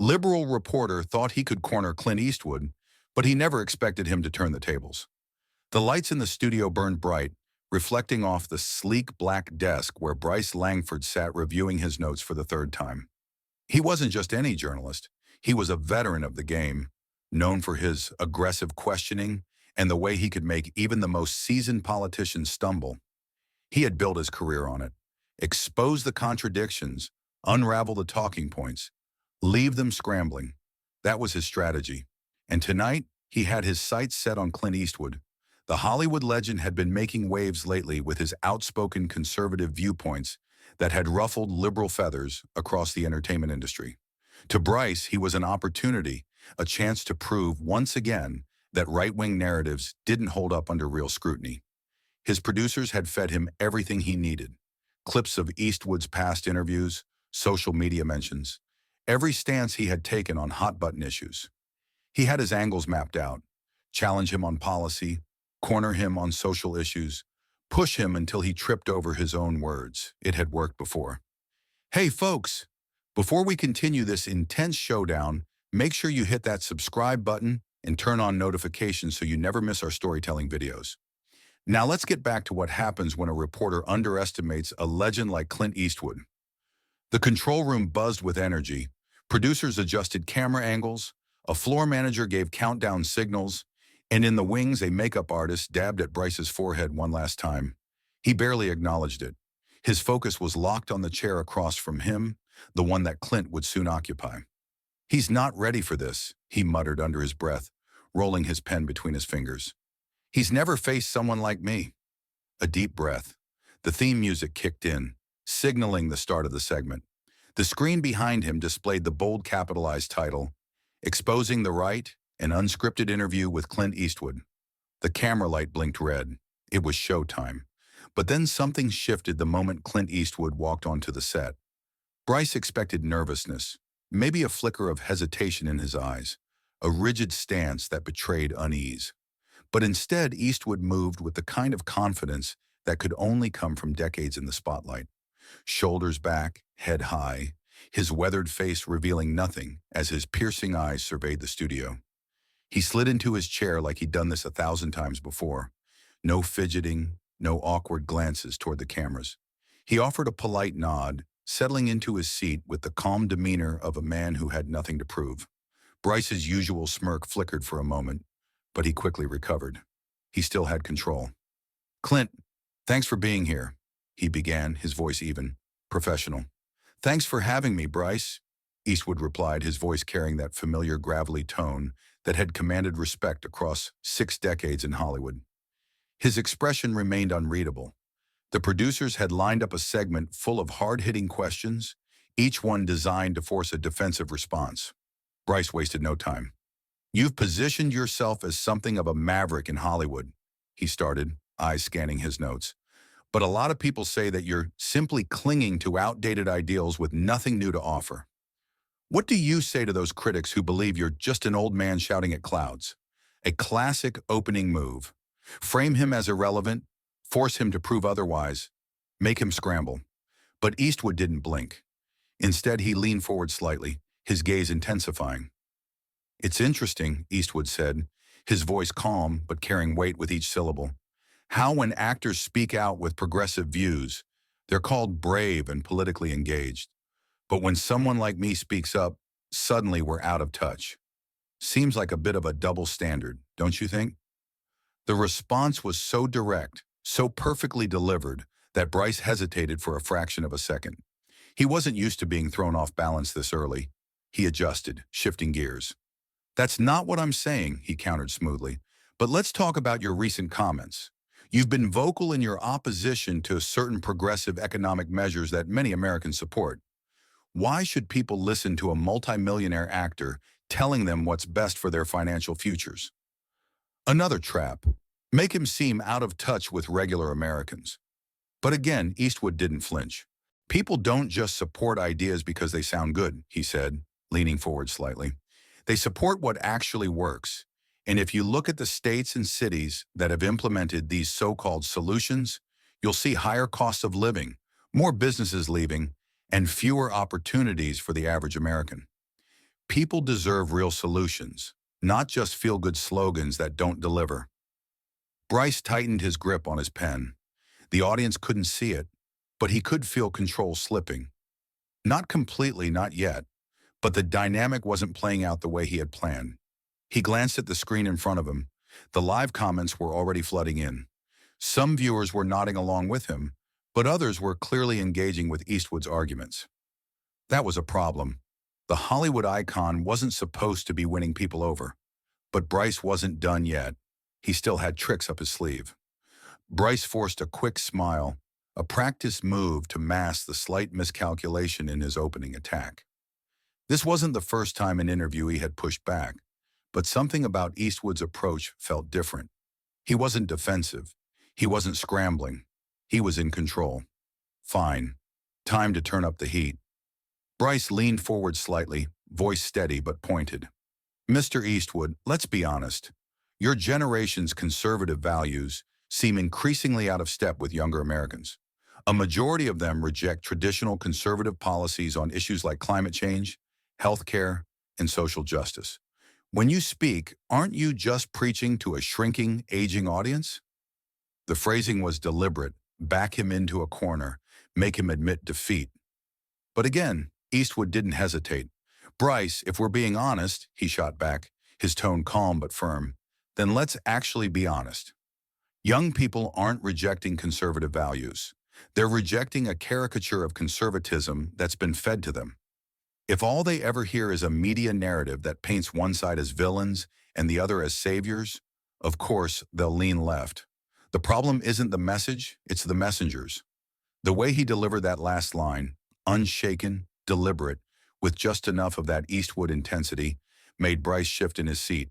Liberal reporter thought he could corner Clint Eastwood, but he never expected him to turn the tables. The lights in the studio burned bright, reflecting off the sleek black desk where Bryce Langford sat reviewing his notes for the third time. He wasn't just any journalist. He was a veteran of the game, known for his aggressive questioning and the way he could make even the most seasoned politicians stumble. He had built his career on it. Expose the contradictions, unravel the talking points, leave them scrambling. That was his strategy. And tonight, he had his sights set on Clint Eastwood. The Hollywood legend had been making waves lately with his outspoken conservative viewpoints that had ruffled liberal feathers across the entertainment industry. To Bryce, he was an opportunity, a chance to prove once again that right-wing narratives didn't hold up under real scrutiny. His producers had fed him everything he needed: clips of Eastwood's past interviews, social media mentions, every stance he had taken on hot-button issues. He had his angles mapped out: challenge him on policy, corner him on social issues, push him until he tripped over his own words. It had worked before. Hey folks, before we continue this intense showdown, make sure you hit that subscribe button and turn on notifications so you never miss our storytelling videos. Now let's get back to what happens when a reporter underestimates a legend like Clint Eastwood. The control room buzzed with energy. Producers adjusted camera angles, a floor manager gave countdown signals, and in the wings a makeup artist dabbed at Bryce's forehead one last time. He barely acknowledged it. His focus was locked on the chair across from him, the one that Clint would soon occupy. "He's not ready for this," he muttered under his breath, rolling his pen between his fingers. "He's never faced someone like me." A deep breath. The theme music kicked in, signaling the start of the segment. The screen behind him displayed the bold capitalized title, "Exposing the Right, an Unscripted Interview with Clint Eastwood." The camera light blinked red. It was showtime. But then something shifted the moment Clint Eastwood walked onto the set. Bryce expected nervousness, maybe a flicker of hesitation in his eyes, a rigid stance that betrayed unease. But instead, Eastwood moved with the kind of confidence that could only come from decades in the spotlight. Shoulders back, head high, his weathered face revealing nothing as his piercing eyes surveyed the studio. He slid into his chair like he'd done this 1,000 times before. No fidgeting, no awkward glances toward the cameras. He offered a polite nod, settling into his seat with the calm demeanor of a man who had nothing to prove. Bryce's usual smirk flickered for a moment, but he quickly recovered. He still had control. "Clint, thanks for being here," he began, his voice even, professional. "Thanks for having me, Bryce," Eastwood replied, his voice carrying that familiar gravelly tone that had commanded respect across 6 decades in Hollywood. His expression remained unreadable. The producers had lined up a segment full of hard-hitting questions, each one designed to force a defensive response. Bryce wasted no time. "You've positioned yourself as something of a maverick in Hollywood," he started, eyes scanning his notes. "But a lot of people say that you're simply clinging to outdated ideals with nothing new to offer. What do you say to those critics who believe you're just an old man shouting at clouds?" A classic opening move. Frame him as irrelevant, force him to prove otherwise, make him scramble. But Eastwood didn't blink. Instead, he leaned forward slightly, his gaze intensifying. "It's interesting," Eastwood said, his voice calm but carrying weight with each syllable, "how when actors speak out with progressive views, they're called brave and politically engaged. But when someone like me speaks up, suddenly we're out of touch. Seems like a bit of a double standard, don't you think?" The response was so direct, so perfectly delivered, that Bryce hesitated for a fraction of a second. He wasn't used to being thrown off balance this early. He adjusted, shifting gears. "That's not what I'm saying," he countered smoothly. "But let's talk about your recent comments. You've been vocal in your opposition to certain progressive economic measures that many Americans support. Why should people listen to a multimillionaire actor telling them what's best for their financial futures?" Another trap. Make him seem out of touch with regular Americans. But again, Eastwood didn't flinch. "People don't just support ideas because they sound good," he said, leaning forward slightly. "They support what actually works. And if you look at the states and cities that have implemented these so-called solutions, you'll see higher costs of living, more businesses leaving, and fewer opportunities for the average American. People deserve real solutions, not just feel-good slogans that don't deliver. Bryce tightened his grip on his pen. The audience couldn't see it, but he could feel control slipping. Not completely, not yet, but the dynamic wasn't playing out the way he had planned. He glanced at the screen in front of him. The live comments were already flooding in. Some viewers were nodding along with him, but others were clearly engaging with Eastwood's arguments. That was a problem. The Hollywood icon wasn't supposed to be winning people over. But Bryce wasn't done yet. He still had tricks up his sleeve. Bryce forced a quick smile, a practiced move to mask the slight miscalculation in his opening attack. This wasn't the first time an interviewee had pushed back, but something about Eastwood's approach felt different. He wasn't defensive. He wasn't scrambling. He was in control. Fine. Time to turn up the heat. Bryce leaned forward slightly, voice steady but pointed. Mr. Eastwood, let's be honest. Your generation's conservative values seem increasingly out of step with younger Americans. A majority of them reject traditional conservative policies on issues like climate change, healthcare, and social justice. When you speak, aren't you just preaching to a shrinking, aging audience? The phrasing was deliberate, back him into a corner, make him admit defeat. But again, Eastwood didn't hesitate. Bryce, if we're being honest, he shot back, his tone calm but firm, then let's actually be honest. Young people aren't rejecting conservative values. They're rejecting a caricature of conservatism that's been fed to them. If all they ever hear is a media narrative that paints one side as villains and the other as saviors, of course, they'll lean left. The problem isn't the message, it's the messengers. The way he delivered that last line, unshaken, deliberate, with just enough of that Eastwood intensity, made Bryce shift in his seat.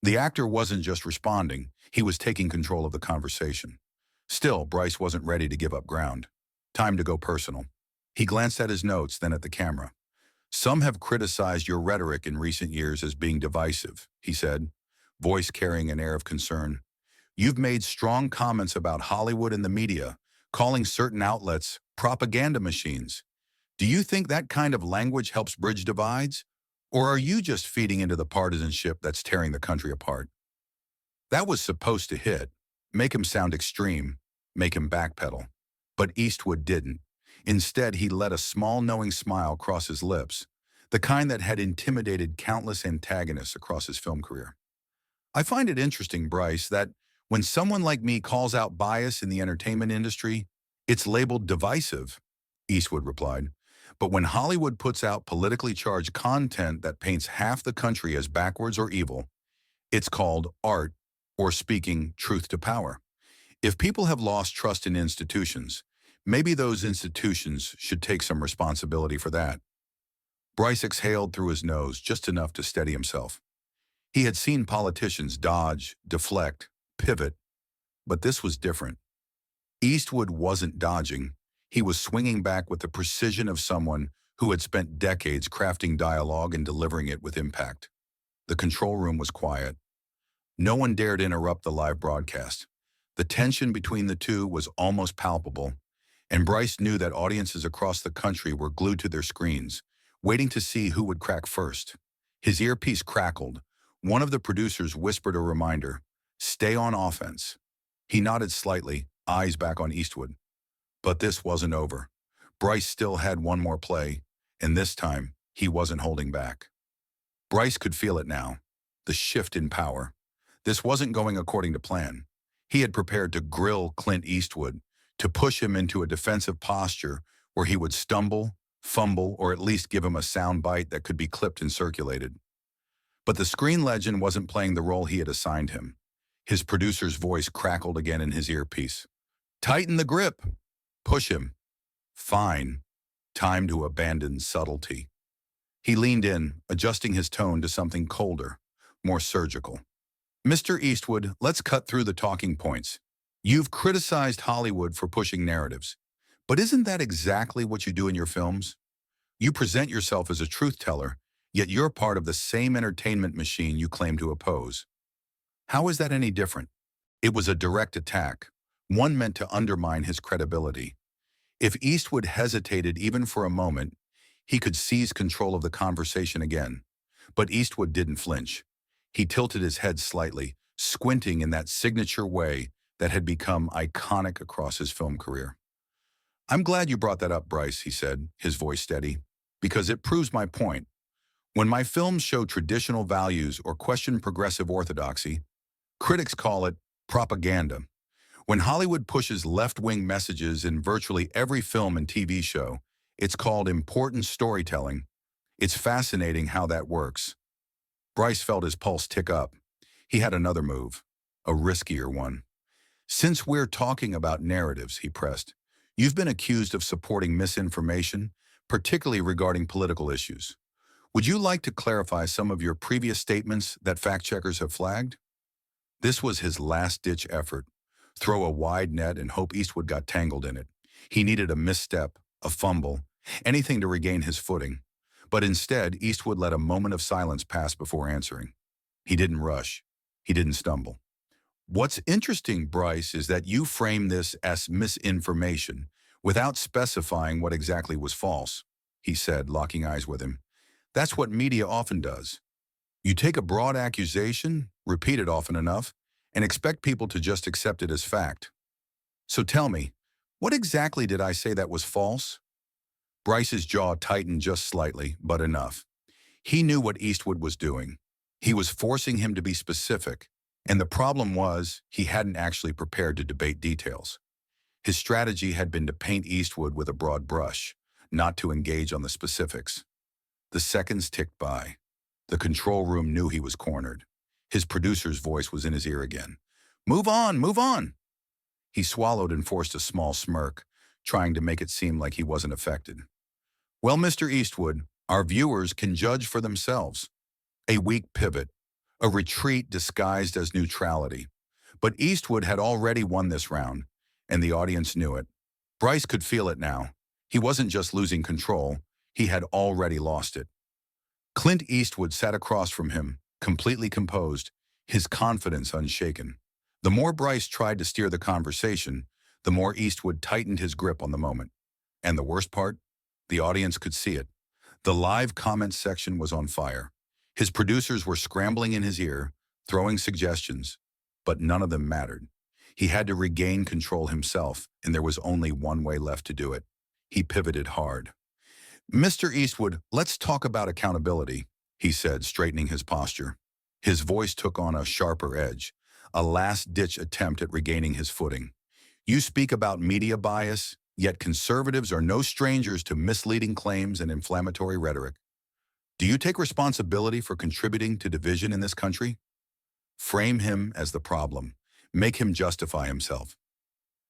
The actor wasn't just responding, he was taking control of the conversation. Still, Bryce wasn't ready to give up ground. Time to go personal. He glanced at his notes, then at the camera. Some have criticized your rhetoric in recent years as being divisive, he said, voice carrying an air of concern. You've made strong comments about Hollywood and the media, calling certain outlets propaganda machines. Do you think that kind of language helps bridge divides? Or are you just feeding into the partisanship that's tearing the country apart? That was supposed to hit, make him sound extreme, make him backpedal. But Eastwood didn't. Instead, he let a small knowing smile cross his lips, the kind that had intimidated countless antagonists across his film career. I find it interesting, Bryce, that when someone like me calls out bias in the entertainment industry, it's labeled divisive, Eastwood replied. But when Hollywood puts out politically charged content that paints half the country as backwards or evil, it's called art or speaking truth to power. If people have lost trust in institutions, maybe those institutions should take some responsibility for that. Bryce exhaled through his nose just enough to steady himself. He had seen politicians dodge, deflect, pivot, but this was different. Eastwood wasn't dodging. He was swinging back with the precision of someone who had spent decades crafting dialogue and delivering it with impact. The control room was quiet. No one dared interrupt the live broadcast. The tension between the two was almost palpable, and Bryce knew that audiences across the country were glued to their screens, waiting to see who would crack first. His earpiece crackled. One of the producers whispered a reminder, "Stay on offense." He nodded slightly, eyes back on Eastwood. But this wasn't over. Bryce still had one more play, and this time, he wasn't holding back. Bryce could feel it now, the shift in power. This wasn't going according to plan. He had prepared to grill Clint Eastwood, to push him into a defensive posture where he would stumble, fumble, or at least give him a sound bite that could be clipped and circulated. But the screen legend wasn't playing the role he had assigned him. His producer's voice crackled again in his earpiece. "Tighten the grip. Push him. Fine. Time to abandon subtlety." He leaned in, adjusting his tone to something colder, more surgical. "Mr. Eastwood, let's cut through the talking points. You've criticized Hollywood for pushing narratives, but isn't that exactly what you do in your films? You present yourself as a truth teller, yet you're part of the same entertainment machine you claim to oppose. How is that any different?" It was a direct attack, one meant to undermine his credibility. If Eastwood hesitated even for a moment, he could seize control of the conversation again. But Eastwood didn't flinch. He tilted his head slightly, squinting in that signature way that had become iconic across his film career. "I'm glad you brought that up, Bryce," he said, his voice steady, "because it proves my point. When my films show traditional values or question progressive orthodoxy, critics call it propaganda. When Hollywood pushes left-wing messages in virtually every film and TV show, it's called important storytelling. It's fascinating how that works." Bryce felt his pulse tick up. He had another move, a riskier one. "Since we're talking about narratives," he pressed, "you've been accused of supporting misinformation, particularly regarding political issues. Would you like to clarify some of your previous statements that fact-checkers have flagged?" This was his last-ditch effort. Throw a wide net and hope Eastwood got tangled in it. He needed a misstep, a fumble, anything to regain his footing. But instead, Eastwood let a moment of silence pass before answering. He didn't rush. He didn't stumble. "What's interesting, Bryce, is that you frame this as misinformation without specifying what exactly was false," he said, locking eyes with him. "That's what media often does. You take a broad accusation, repeat it often enough, and expect people to just accept it as fact. So tell me, what exactly did I say that was false?" Bryce's jaw tightened just slightly, but enough. He knew what Eastwood was doing. He was forcing him to be specific, and the problem was he hadn't actually prepared to debate details. His strategy had been to paint Eastwood with a broad brush, not to engage on the specifics. The seconds ticked by. The control room knew he was cornered. His producer's voice was in his ear again. "Move on, move on." He swallowed and forced a small smirk, trying to make it seem like he wasn't affected. "Well, Mr. Eastwood, our viewers can judge for themselves. A weak pivot, a retreat disguised as neutrality. But Eastwood had already won this round, and the audience knew it. Bryce could feel it now. He wasn't just losing control, he had already lost it. Clint Eastwood sat across from him, completely composed, his confidence unshaken. The more Bryce tried to steer the conversation, the more Eastwood tightened his grip on the moment. And the worst part? The audience could see it. The live comments section was on fire. His producers were scrambling in his ear, throwing suggestions, but none of them mattered. He had to regain control himself, and there was only one way left to do it. He pivoted hard. "Mr. Eastwood, let's talk about accountability," he said, straightening his posture. His voice took on a sharper edge, a last-ditch attempt at regaining his footing. "You speak about media bias, yet conservatives are no strangers to misleading claims and inflammatory rhetoric. Do you take responsibility for contributing to division in this country? Frame him as the problem. Make him justify himself."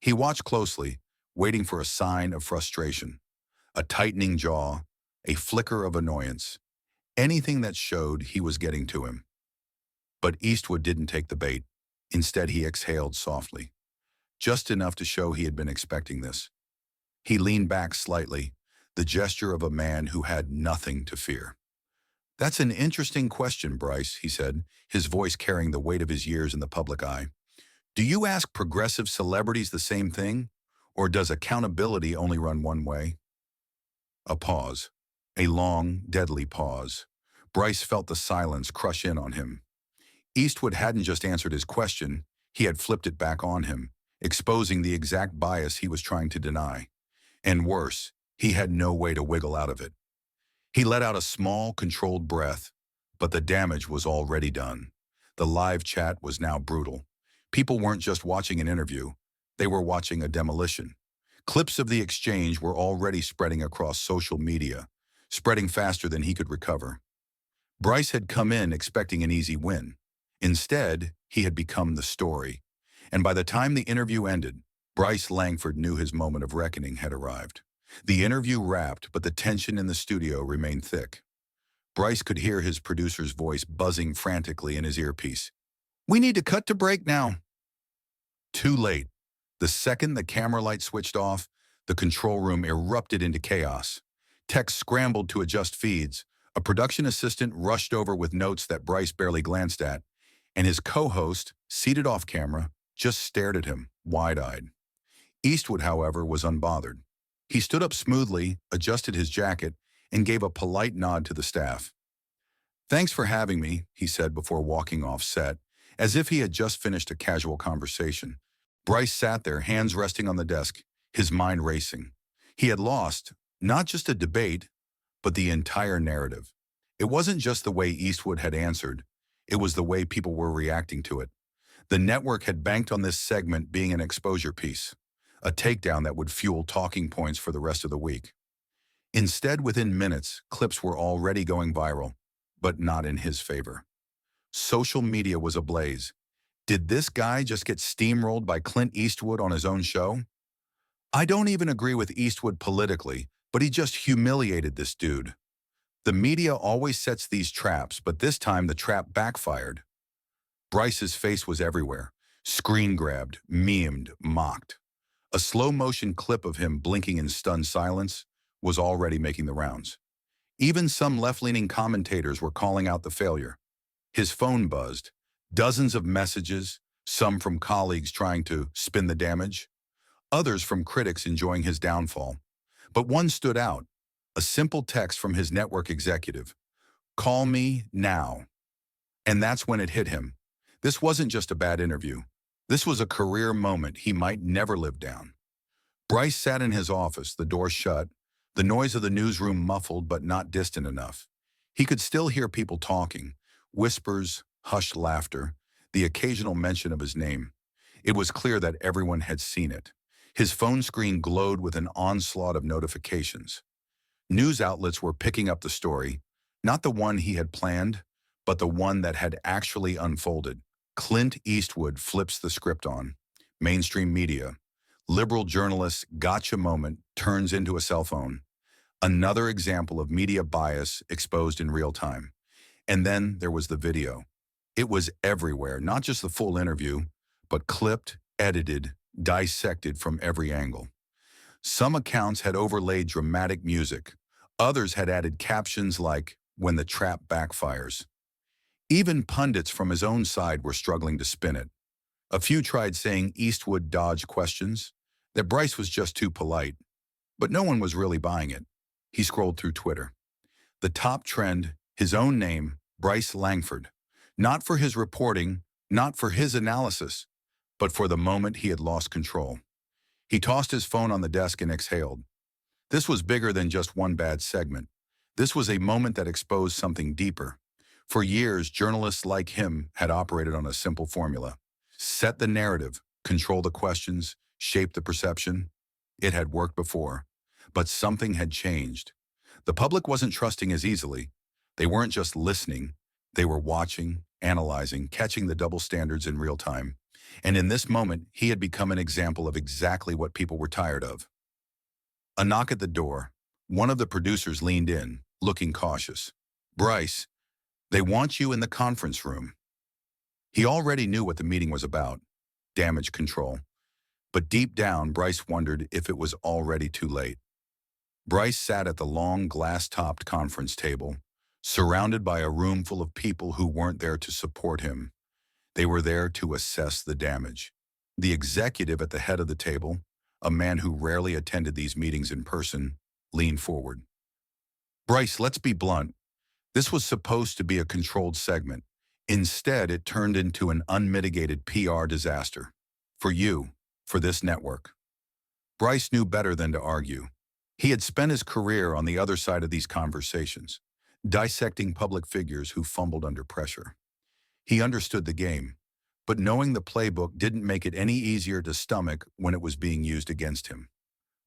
He watched closely, waiting for a sign of frustration. A tightening jaw, a flicker of annoyance, anything that showed he was getting to him. But Eastwood didn't take the bait. Instead, he exhaled softly, just enough to show he had been expecting this. He leaned back slightly, the gesture of a man who had nothing to fear. "That's an interesting question, Bryce," he said, his voice carrying the weight of his years in the public eye. "Do you ask progressive celebrities the same thing, or does accountability only run one way?" A pause. A long, deadly pause. Bryce felt the silence crush in on him. Eastwood hadn't just answered his question, he had flipped it back on him, exposing the exact bias he was trying to deny. And worse, he had no way to wiggle out of it. He let out a small, controlled breath, but the damage was already done. The live chat was now brutal. People weren't just watching an interview, they were watching a demolition. Clips of the exchange were already spreading across social media, spreading faster than he could recover. Bryce had come in expecting an easy win. Instead, he had become the story. And by the time the interview ended, Bryce Langford knew his moment of reckoning had arrived. The interview wrapped, but the tension in the studio remained thick. Bryce could hear his producer's voice buzzing frantically in his earpiece. "We need to cut to break now." Too late. The second the camera light switched off, the control room erupted into chaos. Techs scrambled to adjust feeds. A production assistant rushed over with notes that Bryce barely glanced at, and his co-host, seated off camera, just stared at him, wide-eyed. Eastwood, however, was unbothered. He stood up smoothly, adjusted his jacket, and gave a polite nod to the staff. Thanks for having me, he said before walking off set, as if he had just finished a casual conversation. Bryce sat there, hands resting on the desk, his mind racing. He had lost, not just a debate, but the entire narrative. It wasn't just the way Eastwood had answered, it was the way people were reacting to it. The network had banked on this segment being an exposure piece, a takedown that would fuel talking points for the rest of the week. Instead, within minutes, clips were already going viral, but not in his favor. Social media was ablaze. Did this guy just get steamrolled by Clint Eastwood on his own show? I don't even agree with Eastwood politically, but he just humiliated this dude. The media always sets these traps, but this time the trap backfired. Bryce's face was everywhere, screen grabbed, memed, mocked. A slow-motion clip of him blinking in stunned silence was already making the rounds. Even some left-leaning commentators were calling out the failure. His phone buzzed, dozens of messages, some from colleagues trying to spin the damage, others from critics enjoying his downfall. But one stood out, a simple text from his network executive, "Call me now." And that's when it hit him. This wasn't just a bad interview. This was a career moment he might never live down. Bryce sat in his office, the door shut, the noise of the newsroom muffled but not distant enough. He could still hear people talking, whispers, hushed laughter, the occasional mention of his name. It was clear that everyone had seen it. His phone screen glowed with an onslaught of notifications. News outlets were picking up the story, not the one he had planned, but the one that had actually unfolded. Clint Eastwood flips the script on. Mainstream media. Liberal journalists' gotcha moment turns into a cell phone. Another example of media bias exposed in real time. And then there was the video. It was everywhere, not just the full interview, but clipped, edited, dissected from every angle. Some accounts had overlaid dramatic music. Others had added captions like, "When the trap backfires." Even pundits from his own side were struggling to spin it. A few tried saying Eastwood dodged questions, that Bryce was just too polite. But no one was really buying it. He scrolled through Twitter. The top trend, his own name, Bryce Langford. Not for his reporting, not for his analysis, but for the moment he had lost control. He tossed his phone on the desk and exhaled. This was bigger than just one bad segment. This was a moment that exposed something deeper. For years, journalists like him had operated on a simple formula. Set the narrative, control the questions, shape the perception. It had worked before, but something had changed. The public wasn't trusting as easily. They weren't just listening. They were watching, analyzing, catching the double standards in real time. And in this moment, he had become an example of exactly what people were tired of. A knock at the door. One of the producers leaned in, looking cautious. "Bryce, they want you in the conference room." He already knew what the meeting was about, damage control. But deep down, Bryce wondered if it was already too late. Bryce sat at the long, glass-topped conference table, surrounded by a room full of people who weren't there to support him. They were there to assess the damage. The executive at the head of the table, a man who rarely attended these meetings in person, leaned forward. "Bryce, let's be blunt. This was supposed to be a controlled segment. Instead, it turned into an unmitigated PR disaster. For you, for this network." Bryce knew better than to argue. He had spent his career on the other side of these conversations, dissecting public figures who fumbled under pressure. He understood the game, but knowing the playbook didn't make it any easier to stomach when it was being used against him.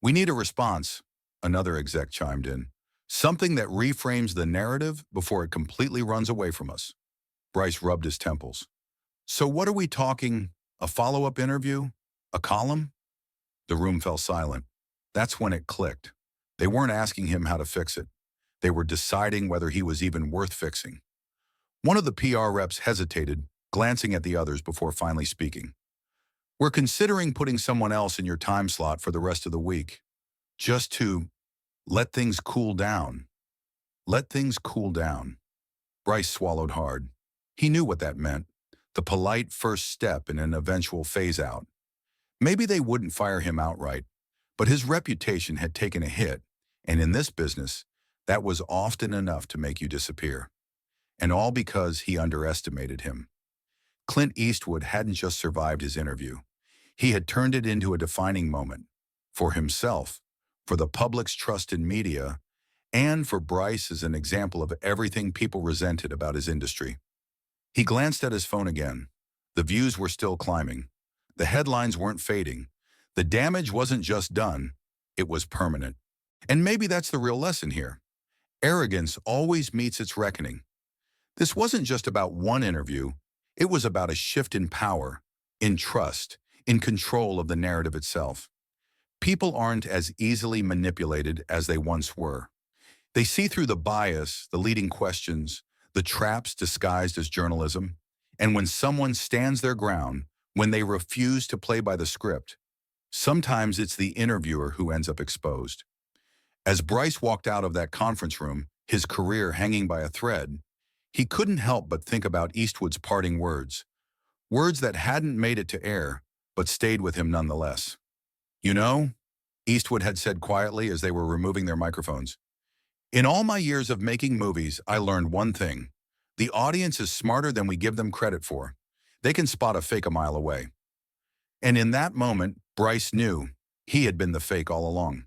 "We need a response," another exec chimed in. "Something that reframes the narrative before it completely runs away from us." Bryce rubbed his temples. "So what are we talking? A follow-up interview? A column?" The room fell silent. That's when it clicked. They weren't asking him how to fix it. They were deciding whether he was even worth fixing. One of the PR reps hesitated, glancing at the others before finally speaking. "We're considering putting someone else in your time slot for the rest of the week. Just to let things cool down." Let things cool down. Bryce swallowed hard. He knew what that meant. The polite first step in an eventual phase-out. Maybe they wouldn't fire him outright, but his reputation had taken a hit, and in this business, that was often enough to make you disappear. and all because he underestimated him. Clint Eastwood hadn't just survived his interview. He had turned it into a defining moment for himself, for the public's trust in media, and for Bryce as an example of everything people resented about his industry. He glanced at his phone again. The views were still climbing. The headlines weren't fading. The damage wasn't just done, it was permanent. And maybe that's the real lesson here. Arrogance always meets its reckoning. This wasn't just about one interview, it was about a shift in power, in trust, in control of the narrative itself. People aren't as easily manipulated as they once were. They see through the bias, the leading questions, the traps disguised as journalism, and when someone stands their ground, when they refuse to play by the script, sometimes it's the interviewer who ends up exposed. As Bryce walked out of that conference room, his career hanging by a thread, he couldn't help but think about Eastwood's parting words, words that hadn't made it to air, but stayed with him nonetheless. You know, Eastwood had said quietly as they were removing their microphones, in all my years of making movies, I learned one thing. The audience is smarter than we give them credit for. They can spot a fake a mile away. And in that moment, Bryce knew he had been the fake all along.